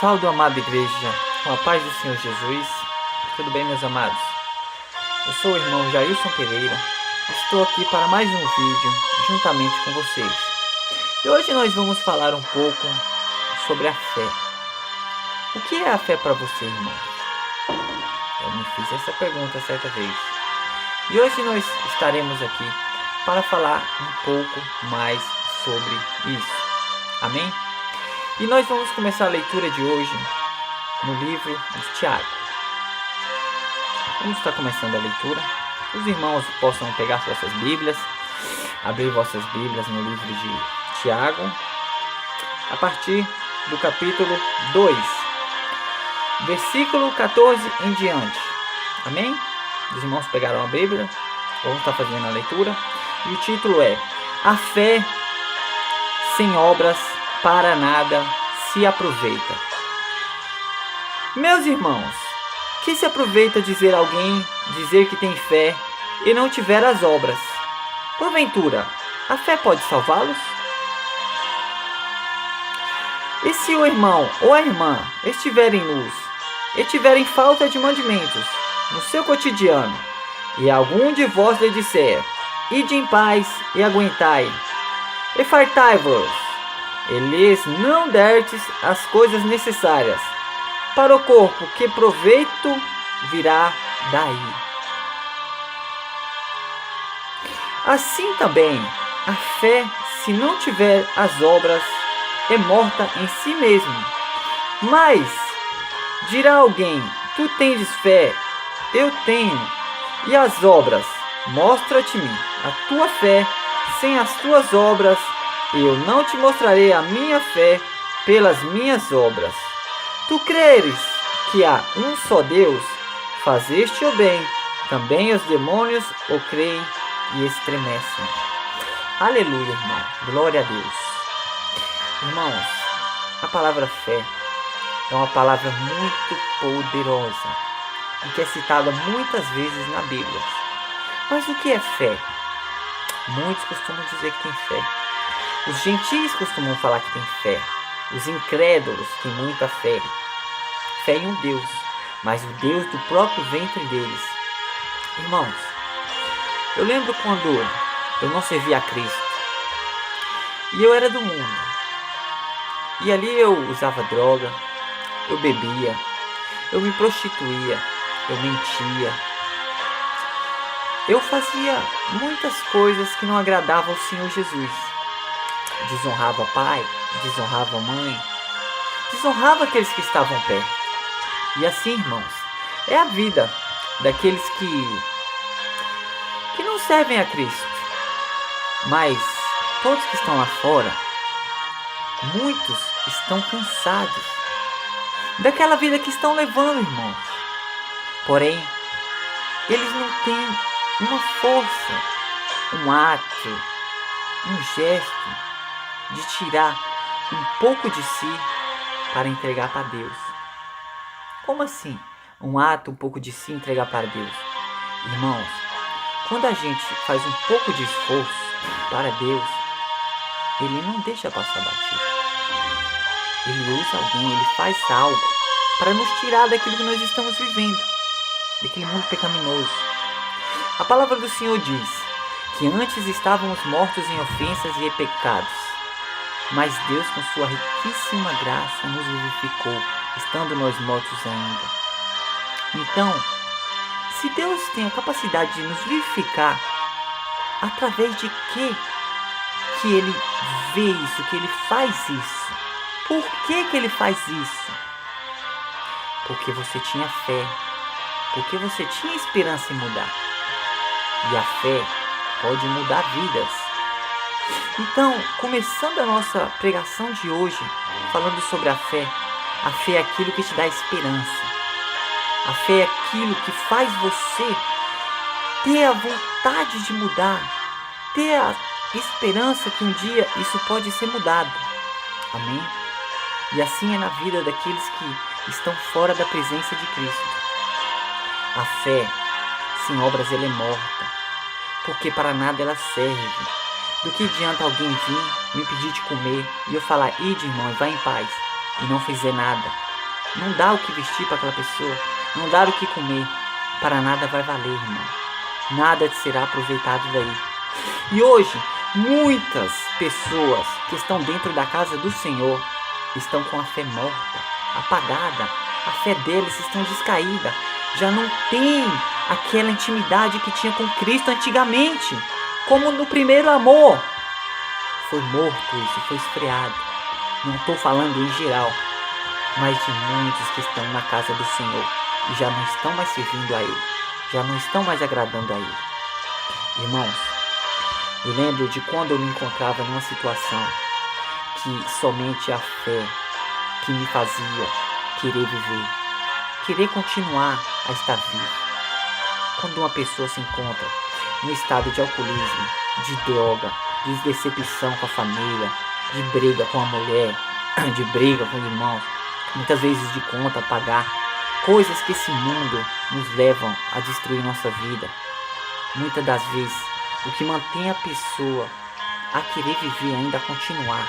Salve, amada igreja, com a paz do Senhor Jesus. Tudo bem, meus amados? Eu sou o irmão Jailson Pereira. Estou aqui para mais um vídeo juntamente com vocês. E hoje nós vamos falar um pouco sobre a fé. O que é a fé para você, irmão? Eu me fiz essa pergunta certa vez. E hoje nós estaremos aqui para falar um pouco mais sobre isso. Amém? E nós vamos começar a leitura de hoje no livro de Tiago. Vamos estar começando a leitura. Os irmãos possam pegar vossas Bíblias, abrir vossas Bíblias no livro de Tiago, a partir do capítulo 2, versículo 14 em diante. Amém? Os irmãos pegaram a Bíblia, vamos estar fazendo a leitura. E o título é: A fé sem obras para nada se aproveita. Meus irmãos, que se aproveita dizer que tem fé e não tiver as obras? Porventura, a fé pode salvá-los? E se o irmão ou a irmã estiverem nus e tiverem falta de mantimentos no seu cotidiano, e algum de vós lhe disser: ide em paz e aguentai, e fartai-vos, e lhes não derdes as coisas necessárias para o corpo, que proveito virá daí? Assim também, a fé, se não tiver as obras, é morta em si mesmo. Mas dirá alguém: tu tendes fé, eu tenho, e as obras? Mostra-te-me a tua fé sem as tuas obras, e eu não te mostrarei a minha fé pelas minhas obras. Tu creres que há um só Deus? Fazeste o bem, também os demônios o creem e estremecem. Aleluia, irmão. Glória a Deus. Irmãos, a palavra fé é uma palavra muito poderosa e que é citada muitas vezes na Bíblia. Mas o que é fé? Muitos costumam dizer que tem fé. Os gentios costumam falar que tem fé. Os incrédulos têm muita fé. Fé em um Deus, mas o Deus do próprio ventre deles. Irmãos, eu lembro quando eu não servia a Cristo e eu era do mundo. E ali eu usava droga, eu bebia, eu me prostituía, eu mentia. Eu fazia muitas coisas que não agradavam ao Senhor Jesus. Desonrava pai, desonrava mãe, desonrava aqueles que estavam perto. E assim, irmãos, é a vida daqueles que não servem a Cristo. Mas todos que estão lá fora, muitos estão cansados daquela vida que estão levando, irmãos. Porém, eles não têm uma força, um ato, um gesto de tirar um pouco de si para entregar para Deus. Como assim? Um ato, um pouco de si entregar para Deus? Irmãos, quando a gente faz um pouco de esforço para Deus, Ele não deixa passar batido. Ele usa alguém, Ele faz algo para nos tirar daquilo que nós estamos vivendo, daquele mundo pecaminoso. A palavra do Senhor diz que antes estávamos mortos em ofensas e pecados, mas Deus, com sua riquíssima graça, nos vivificou, estando nós mortos ainda. Então, se Deus tem a capacidade de nos vivificar, através de que Ele vê isso, que Ele faz isso? Por que Ele faz isso? Porque você tinha fé, porque você tinha esperança em mudar. E a fé pode mudar vidas. Então, começando a nossa pregação de hoje, falando sobre a fé é aquilo que te dá esperança. A fé é aquilo que faz você ter a vontade de mudar, ter a esperança que um dia isso pode ser mudado. Amém? E assim é na vida daqueles que estão fora da presença de Cristo. A fé sem obras ela é morta, porque para nada ela serve. Do que adianta alguém vir me pedir de comer e eu falar: ide, irmão, e vá em paz, e não fizer nada? não dá o que vestir para aquela pessoa, não dá o que comer, para nada vai valer, irmão. Nada será aproveitado daí. E hoje, muitas pessoas que estão dentro da casa do Senhor estão com a fé morta, apagada. A fé deles está descaída. Já não tem aquela intimidade que tinha com Cristo antigamente. Como no primeiro amor. Foi morto isso, foi esfriado. Não estou falando em geral, mas de muitos que estão na casa do Senhor e já não estão mais servindo a Ele, já não estão mais agradando a Ele. Irmãos, eu lembro de quando eu me encontrava numa situação que somente a fé que me fazia querer viver, querer continuar a estar vivo. Quando uma pessoa se encontra no estado de alcoolismo, de droga, de decepção com a família, de briga com a mulher, de briga com os irmãos, muitas vezes de conta a pagar, coisas que esse mundo nos levam a destruir nossa vida. Muitas das vezes, o que mantém a pessoa a querer viver ainda, a continuar,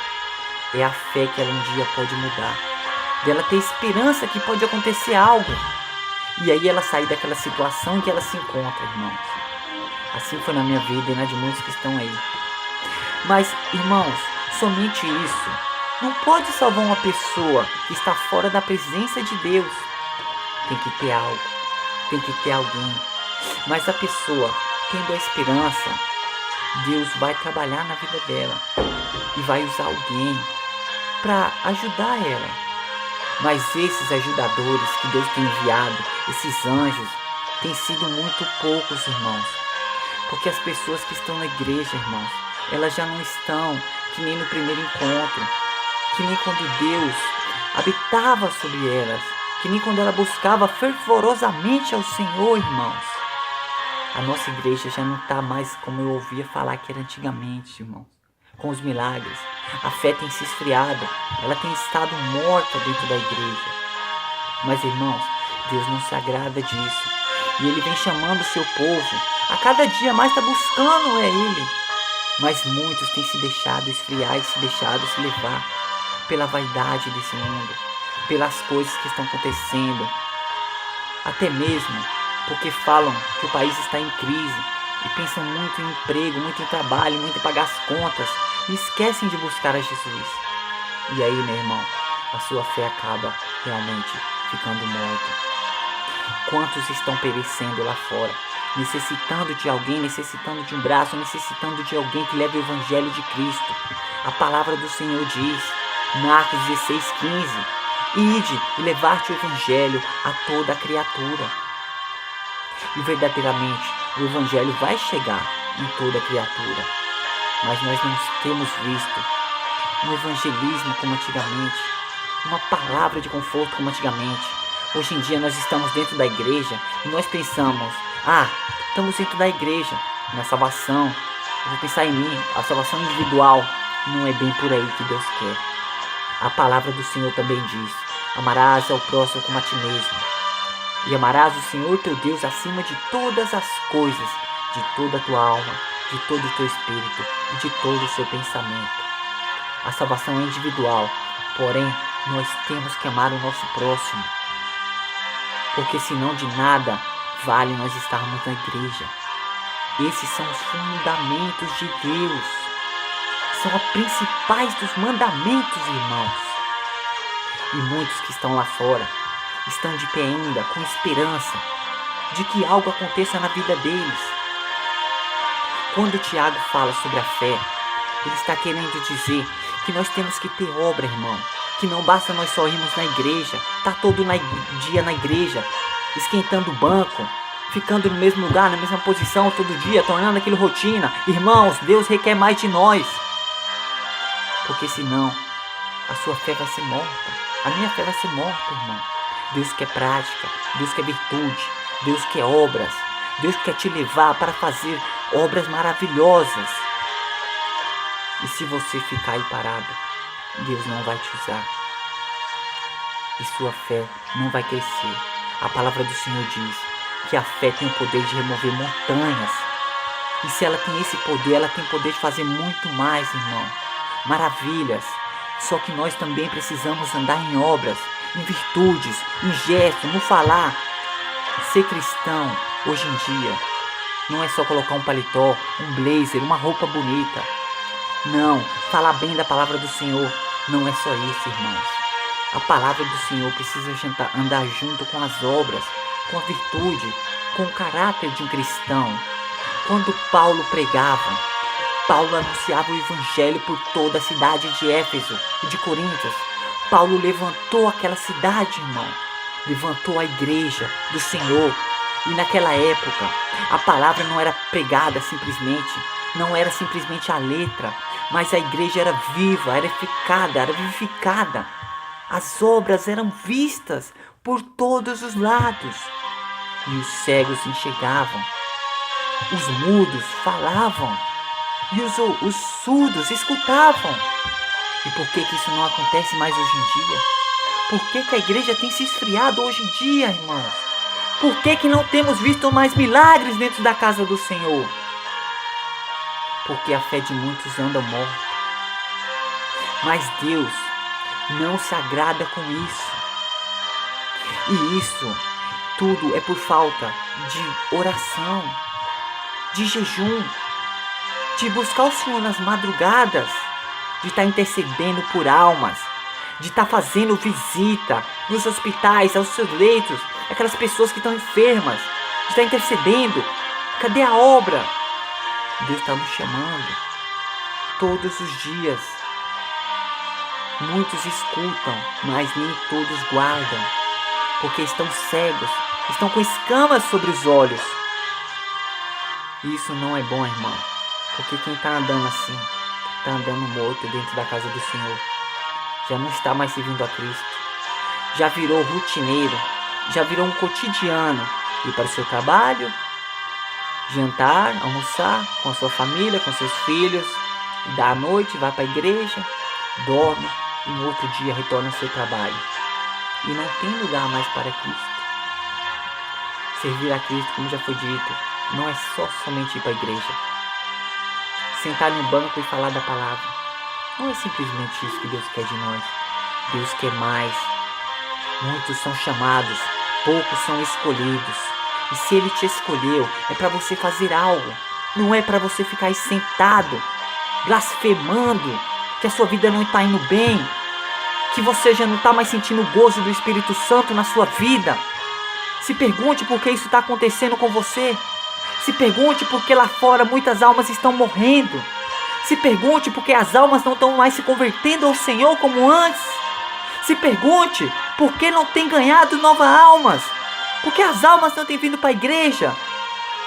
é a fé que ela um dia pode mudar, dela ter esperança que pode acontecer algo, e aí ela sair daquela situação em que ela se encontra, irmãos. Assim foi na minha vida e na de muitos que estão aí. Mas, irmãos, somente isso não pode salvar uma pessoa que está fora da presença de Deus. Tem que ter algo, tem que ter alguém. Mas a pessoa, tendo a esperança, Deus vai trabalhar na vida dela e vai usar alguém para ajudar ela. Mas esses ajudadores que Deus tem enviado, esses anjos, têm sido muito poucos, irmãos. Porque as pessoas que estão na igreja, irmãos, elas já não estão que nem no primeiro encontro, que nem quando Deus habitava sobre elas, que nem quando ela buscava fervorosamente ao Senhor, irmãos. A nossa igreja já não está mais como eu ouvia falar que era antigamente, irmãos, com os milagres. A fé tem se esfriado, ela tem estado morta dentro da igreja. Mas, irmãos, Deus não se agrada disso. E Ele vem chamando o seu povo, a cada dia mais está buscando Ele. Mas muitos têm se deixado esfriar e se deixado se levar pela vaidade desse mundo, pelas coisas que estão acontecendo. Até mesmo porque falam que o país está em crise e pensam muito em emprego, muito em trabalho, muito em pagar as contas e esquecem de buscar a Jesus. E aí, meu irmão, a sua fé acaba realmente ficando morta. Quantos estão perecendo lá fora, necessitando de alguém, necessitando de um braço, necessitando de alguém que leve o evangelho de Cristo. A palavra do Senhor diz, Marcos 16:15, ide e levarte o evangelho a toda a criatura. E verdadeiramente o evangelho vai chegar em toda a criatura. Mas nós não temos visto um evangelismo como antigamente, uma palavra de conforto como antigamente. Hoje em dia nós estamos dentro da igreja e nós pensamos, estamos dentro da igreja, na salvação, eu vou pensar em mim, a salvação individual. Não é bem por aí que Deus quer. A palavra do Senhor também diz, amarás ao próximo como a ti mesmo. E amarás o Senhor teu Deus acima de todas as coisas, de toda a tua alma, de todo o teu espírito e de todo o seu pensamento. A salvação é individual, porém nós temos que amar o nosso próximo. Porque senão de nada vale nós estarmos na igreja. Esses são os fundamentos de Deus. São os principais dos mandamentos, irmãos. E muitos que estão lá fora estão de pé ainda com esperança de que algo aconteça na vida deles. Quando Tiago fala sobre a fé, ele está querendo dizer que nós temos que ter obra, irmão. Que não basta nós só irmos na igreja, tá todo dia na igreja, esquentando o banco, ficando no mesmo lugar, na mesma posição todo dia, tornando aquilo rotina. Irmãos, Deus requer mais de nós. Porque senão, a sua fé vai ser morta. A minha fé vai ser morta, irmão. Deus quer prática, Deus quer virtude, Deus quer obras. Deus quer te levar para fazer obras maravilhosas. E se você ficar aí parado, Deus não vai te usar. E sua fé não vai crescer. A palavra do Senhor diz que a fé tem o poder de remover montanhas. E se ela tem esse poder, ela tem o poder de fazer muito mais, irmão. Maravilhas. Só que nós também precisamos andar em obras. em virtudes, em gestos, no falar. Ser cristão, hoje em dia, não é só colocar um paletó, um blazer, uma roupa bonita. Não, falar bem da palavra do Senhor não é só isso, irmãos. A palavra do Senhor precisa andar junto com as obras, com a virtude, com o caráter de um cristão. Quando Paulo pregava, Paulo anunciava o evangelho por toda a cidade de Éfeso e de Coríntios. Paulo levantou aquela cidade, irmão. Levantou a igreja do Senhor. E naquela época, a palavra não era pregada simplesmente, não era simplesmente a letra, mas a igreja era viva, era eficada, era vivificada. As obras eram vistas por todos os lados. E os cegos enxergavam, os mudos falavam, e os surdos escutavam. E por que isso não acontece mais hoje em dia? Por que a igreja tem se esfriado hoje em dia, irmãos? Por que não temos visto mais milagres dentro da casa do Senhor? Porque a fé de muitos anda morta. Mas Deus não se agrada com isso. E isso tudo é por falta de oração, de jejum, de buscar o Senhor nas madrugadas, de estar intercedendo por almas, de estar fazendo visita nos hospitais, aos seus leitos, aquelas pessoas que estão enfermas, de estar intercedendo. Cadê a obra? Deus está nos chamando todos os dias. Muitos escutam, mas nem todos guardam, porque estão cegos, estão com escamas sobre os olhos. Isso não é bom, irmão, porque quem está andando assim, está andando morto dentro da casa do Senhor. Já não está mais servindo a Cristo. Já virou rotineiro, já virou um cotidiano. Ir para o seu trabalho, jantar, almoçar com a sua família, com seus filhos, da noite vai para a igreja, dorme e no outro dia retorna ao seu trabalho. E não tem lugar mais para Cristo. Servir a Cristo, como já foi dito, não é somente ir para a igreja. Sentar no banco e falar da palavra. Não é simplesmente isso que Deus quer de nós. Deus quer mais. Muitos são chamados, poucos são escolhidos. E se Ele te escolheu, é para você fazer algo. Não é para você ficar aí sentado, blasfemando, que a sua vida não está indo bem, que você já não está mais sentindo o gozo do Espírito Santo na sua vida. Se pergunte por que isso está acontecendo com você. Se pergunte por que lá fora muitas almas estão morrendo. Se pergunte por que as almas não estão mais se convertendo ao Senhor como antes. Se pergunte por que não tem ganhado novas almas. Por que as almas não têm vindo para a igreja.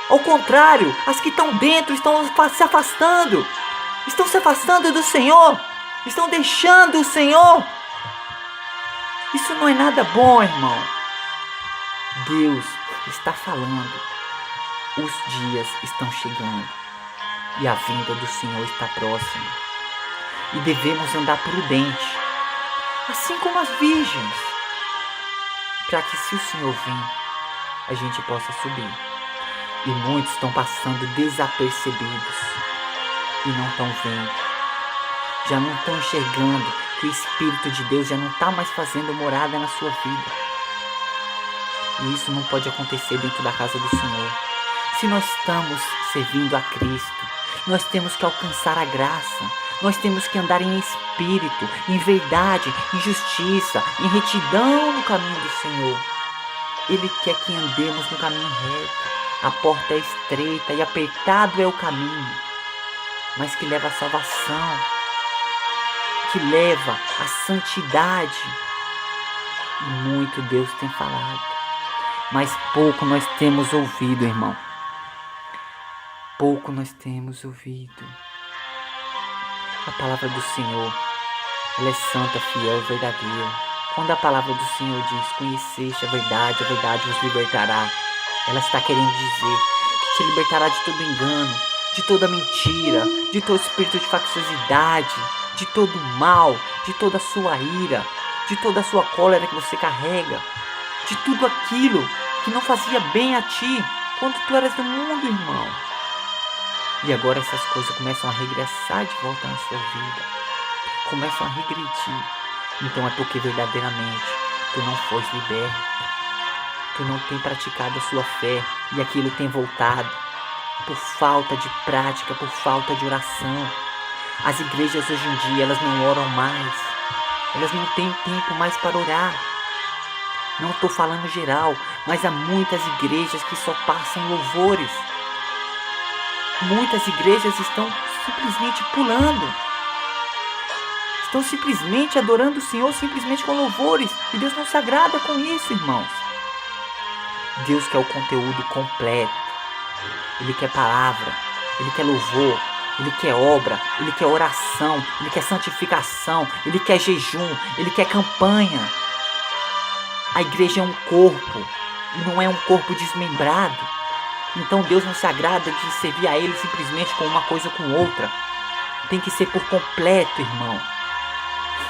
Ao contrário, as que estão dentro estão se afastando. Estão se afastando do Senhor. Estão deixando o Senhor. Isso não é nada bom, irmão. Deus está falando. Os dias estão chegando. E a vinda do Senhor está próxima. E devemos andar prudente. Assim como as virgens. Para que se o Senhor vir, a gente possa subir. E muitos estão passando desapercebidos. E não estão vendo. Já não estão enxergando que o Espírito de Deus já não está mais fazendo morada na sua vida. E isso não pode acontecer dentro da casa do Senhor. Se nós estamos servindo a Cristo, nós temos que alcançar a graça. Nós temos que andar em espírito, em verdade, em justiça, em retidão no caminho do Senhor. Ele quer que andemos no caminho reto. A porta é estreita e apertado é o caminho, mas que leva à salvação, que leva à santidade. E muito Deus tem falado, mas pouco nós temos ouvido, irmão. Pouco nós temos ouvido. A palavra do Senhor, ela é santa, fiel e verdadeira. Quando a palavra do Senhor diz, conheceste a verdade vos libertará. Ela está querendo dizer que te libertará de todo engano, de toda mentira, de todo espírito de facciosidade, de todo mal, de toda a sua ira, de toda a sua cólera que você carrega, de tudo aquilo que não fazia bem a ti quando tu eras do mundo, irmão. E agora essas coisas começam a regressar de volta na sua vida, começam a regredir. Então é porque verdadeiramente tu não foste liberto. Tu não tem praticado a sua fé e aquilo tem voltado por falta de prática, por falta de oração. As igrejas hoje em dia, elas não oram mais. Elas não têm tempo mais para orar. Não estou falando geral, mas há muitas igrejas que só passam louvores. Muitas igrejas estão simplesmente pulando. Estão simplesmente adorando o Senhor, simplesmente com louvores. E Deus não se agrada com isso, irmãos. Deus quer o conteúdo completo. Ele quer palavra, Ele quer louvor, Ele quer obra, Ele quer oração, Ele quer santificação, Ele quer jejum, Ele quer campanha. A igreja é um corpo, e não é um corpo desmembrado. Então Deus não se agrada de servir a Ele simplesmente com uma coisa com outra. Tem que ser por completo, irmão.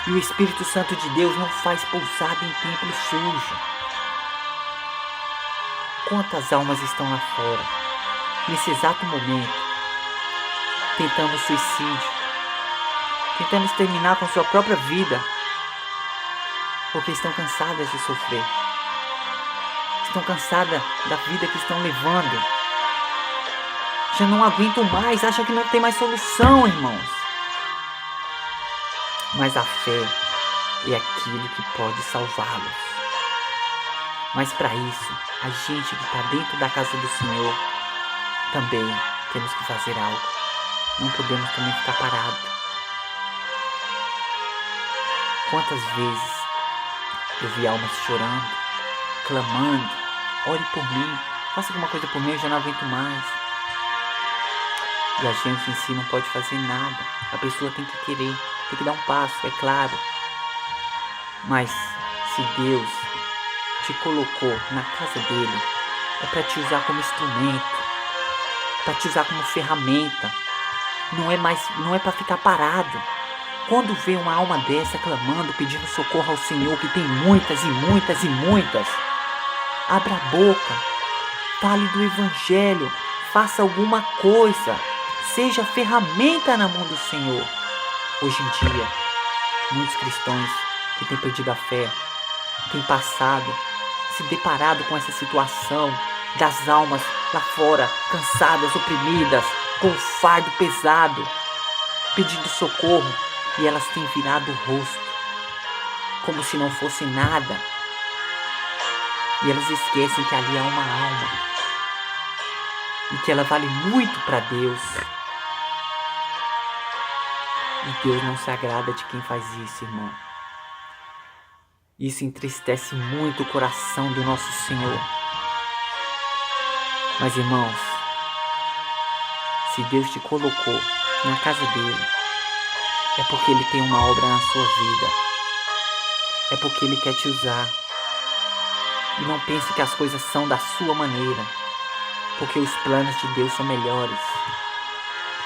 E o Espírito Santo de Deus não faz pousada em templo sujo. Quantas almas estão lá fora, nesse exato momento, tentando suicídio, tentando exterminar com sua própria vida, porque estão cansadas de sofrer, estão cansadas da vida que estão levando, já não aguentam mais, acham que não tem mais solução, irmãos. Mas a fé é aquilo que pode salvá-los. Mas para isso, a gente que está dentro da casa do Senhor, também temos que fazer algo. Não podemos também ficar parados. Quantas vezes eu vi almas chorando, clamando, ore por mim, faça alguma coisa por mim, eu já não aguento mais. E a gente em si não pode fazer nada. A pessoa tem que querer, tem que dar um passo, é claro. Mas se Deus te colocou na casa dele, é para te usar como instrumento, para te usar como ferramenta. Não é para ficar parado. Quando vê uma alma dessa clamando, pedindo socorro ao Senhor, que tem muitas e muitas e muitas, abra a boca, fale do Evangelho, faça alguma coisa, seja ferramenta na mão do Senhor. Hoje em dia, muitos cristãos que têm perdido a fé, têm passado, se deparado com essa situação das almas lá fora, cansadas, oprimidas, com o fardo pesado, pedindo socorro, e elas têm virado o rosto, como se não fosse nada, e elas esquecem que ali há uma alma, e que ela vale muito para Deus, e Deus não se agrada de quem faz isso, irmão. Isso entristece muito o coração do nosso Senhor. Mas, irmãos, se Deus te colocou na casa dele, é porque ele tem uma obra na sua vida. É porque ele quer te usar. E não pense que as coisas são da sua maneira, porque os planos de Deus são melhores.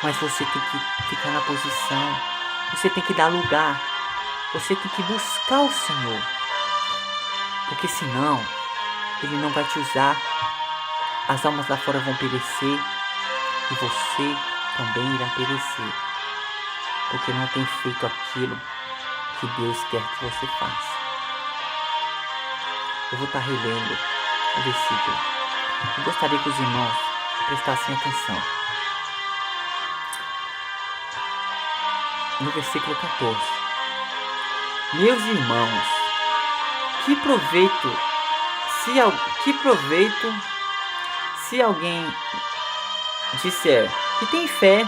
Mas você tem que ficar na posição. Você tem que dar lugar. Você tem que buscar o Senhor. Porque senão, ele não vai te usar. As almas lá fora vão perecer. E você também irá perecer. Porque não tem feito aquilo que Deus quer que você faça. Eu vou estar relendo o versículo. Eu gostaria que os irmãos prestassem atenção. No versículo 14. Meus irmãos, que proveito se alguém disser que tem fé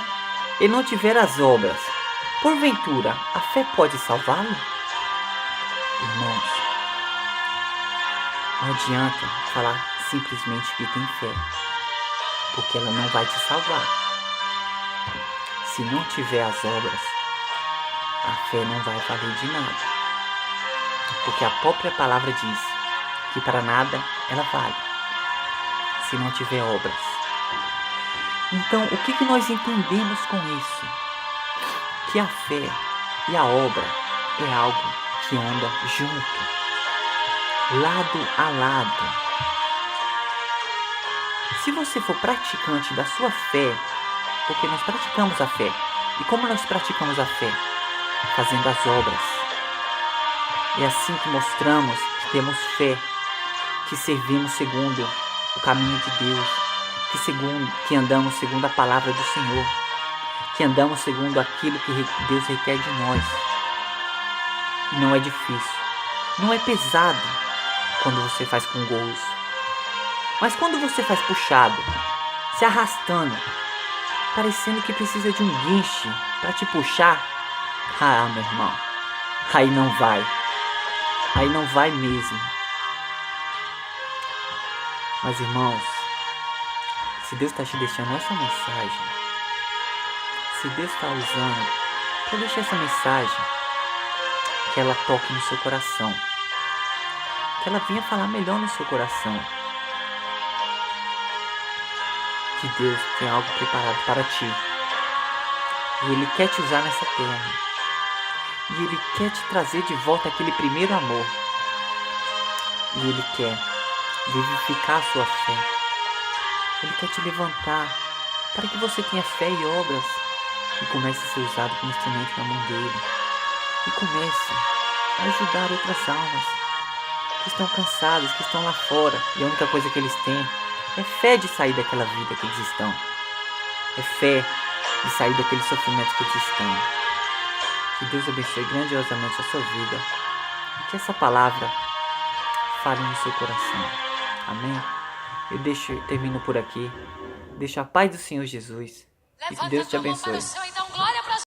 e não tiver as obras, porventura a fé pode salvá-lo? Irmãos, não adianta falar simplesmente que tem fé, porque ela não vai te salvar. Se não tiver as obras, a fé não vai valer de nada. Porque a própria palavra diz que para nada ela vale, se não tiver obras. Então, o que nós entendemos com isso? Que a fé e a obra é algo que anda junto, lado a lado. Se você for praticante da sua fé, porque nós praticamos a fé, e como nós praticamos a fé? Fazendo as obras. É assim que mostramos que temos fé, que servimos segundo o caminho de Deus, que andamos segundo a palavra do Senhor, que andamos segundo aquilo que Deus requer de nós. E não é difícil, não é pesado quando você faz com gozo. Mas quando você faz puxado, se arrastando, parecendo que precisa de um guinche para te puxar, meu irmão, aí não vai mesmo. Mas irmãos, se Deus está te deixando essa mensagem, se Deus está usando para deixar essa mensagem, que ela toque no seu coração, que ela venha falar melhor no seu coração, que Deus tem algo preparado para ti, e Ele quer te usar nessa terra, e Ele quer te trazer de volta aquele primeiro amor, e Ele quer vivificar a sua fé, Ele quer te levantar para que você tenha fé e obras e comece a ser usado como instrumento na mão dele, e comece a ajudar outras almas que estão cansadas, que estão lá fora, e a única coisa que eles têm é fé de sair daquela vida que eles estão, é fé de sair daquele sofrimento que eles estão. Que Deus abençoe grandiosamente a sua vida e que essa palavra fale no seu coração. Amém? Eu termino por aqui. Deixo a paz do Senhor Jesus e que Deus te abençoe.